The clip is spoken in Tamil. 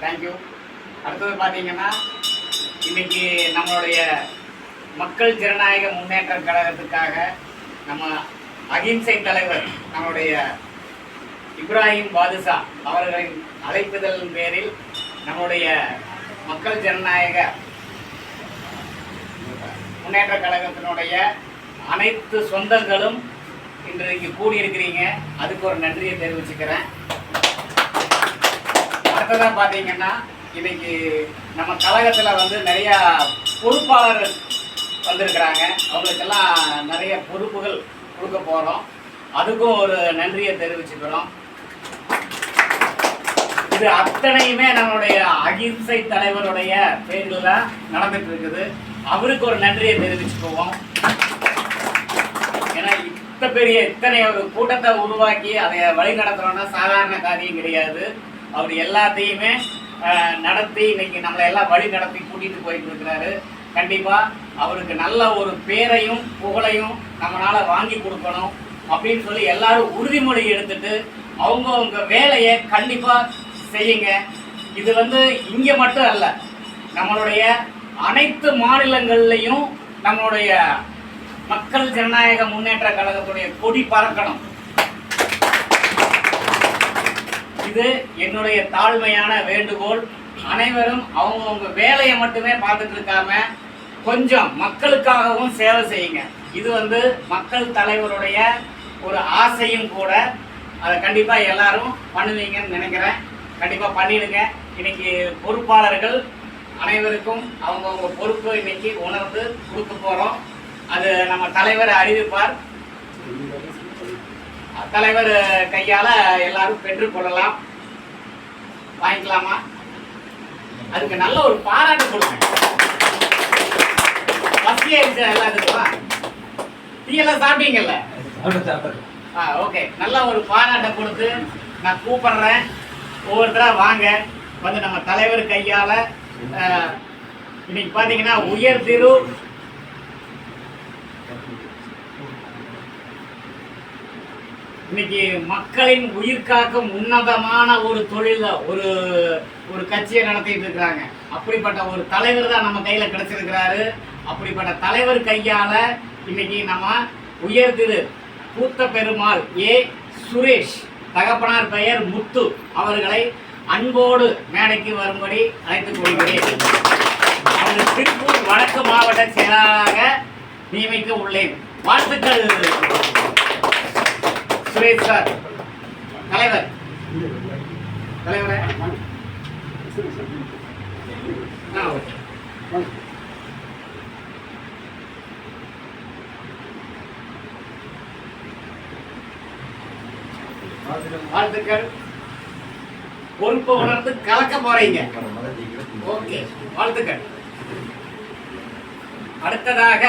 தேங்க்யூ. அடுத்தது பார்த்தீங்கன்னா இன்னைக்கு நம்மளுடைய மக்கள் ஜனநாயக முன்னேற்ற கழகத்துக்காக நம்ம அகிம்சை தலைவர் நம்முடைய இப்ராஹிம் பாதுஷா அவர்களின் அழைப்புதலின் பேரில் நம்முடைய மக்கள் ஜனநாயக முன்னேற்ற கழகத்தினுடைய அனைத்து சொந்தங்களும் இன்றைக்கு கூடியிருக்கிறீங்க. அதுக்கு ஒரு நன்றியை தெரிவிச்சுக்கிறேன். அடுத்ததான் பார்த்தீங்கன்னா இன்னைக்கு நம்ம கழகத்தில் நிறையா பொறுப்பாளர்கள் வந்திருக்கிறாங்க. அவங்களுக்கெல்லாம் நிறைய பொறுப்புகள் கொடுக்க போகிறோம். அதுக்கும் ஒரு நன்றியை தெரிவிச்சுக்கிறோம். இது அத்தனையுமே நம்மளுடைய அகிம்சை தலைவருடைய பேரில் தான் நடந்துட்டு இருக்குது. அவருக்கு ஒரு நன்றியை தெரிவிச்சுக்குவோம். ஏன்னா இத்தனை ஒரு கூட்டத்தை உருவாக்கி அதை வழி நடத்துறோம்னா சாதாரண காரியம் கிடையாது. அவர் எல்லாத்தையுமே நடத்தி இன்னைக்கு நம்மளை எல்லாம் வழி நடத்தி கூட்டிட்டு போயிட்டு இருக்கிறாரு. கண்டிப்பா அவருக்கு நல்ல ஒரு பேரையும் புகழையும் நம்மளால வாங்கி கொடுக்கணும் அப்படின்னு சொல்லி எல்லாரும் உறுதிமொழி எடுத்துட்டு அவங்க வேலையை கண்டிப்பா செய்யுங்க. இது இங்க மட்டும் அல்ல, நம்மளுடைய அனைத்து மாநிலங்கள்லையும் நம்மளுடைய மக்கள் ஜனநாயக முன்னேற்ற கழகத்துடைய கொடி பறக்கணும். இது என்னுடைய தாழ்மையான வேண்டுகோள். அனைவரும் அவங்கவுங்க வேலையை மட்டுமே பார்த்துட்டு இருக்காம கொஞ்சம் மக்களுக்காகவும் சேவை செய்யுங்க. இது மக்கள் தலைவருடைய ஒரு ஆசையும் கூட. அதை கண்டிப்பா எல்லாரும் பண்ணுவீங்கன்னு நினைக்கிறேன். கண்டிப்பா பண்ணிடுங்க. இன்னைக்கு பொறுப்பாளர்கள் அனைவருக்கும் அவங்கவுங்க பொறுப்பு இன்னைக்கு உணர்ந்து கொடுக்க போறோம். அது நம்ம தலைவர் அறிவிப்பார். தலைவர் கையால எல்லாரும் பெற்றுக்கொள்ளலாம். வாங்கிக்கலாமா? அதுக்கு நல்ல ஒரு பாராட்டு கொடுங்க. எல்லாத்துக்கும் டீ எல்லாம் சாப்பிட்டீங்கல்ல? ஓகே, நல்ல ஒரு பாராட்டை கொடுத்து நான் கூப்பிடுறேன். ஒவ்வொருத்தரா வாங்க, நம்ம தலைவர் கையால இன்னைக்கு பாத்தீங்கன்னா உயர் திரு இன்னைக்கு மக்களின் உயிர் காக்கும் உன்னதமான ஒரு தொழில ஒரு கட்சியை நடத்திட்டு இருக்கிறாங்க. அப்படிப்பட்ட ஒரு தலைவர் தான் நம்ம கையில கிடைச்சிருக்கிறாரு. அப்படிப்பட்ட தலைவர் கையால இன்னைக்கு நம்ம உயர் திரு பூத்த பெருமாள் ஏ சுரேஷ், தகப்பனார் பெயர் முத்து அவர்களை அன்போடு மேடைக்கு வரும்படி அழைத்துக் கொள்கிறேன். அவர் திருப்பூர் வடக்கு மாவட்ட செயலாளராக நியமிக்க உள்ளேன். வாழ்த்துக்கள் சுரேஷ் சார். தலைவர் தலைவரே வாழ்த்துக்கள். பொறுப்பை உணர்ந்து கலக்க போறீங்க. ஓகே, வாழ்த்துக்கள். அடுத்ததாக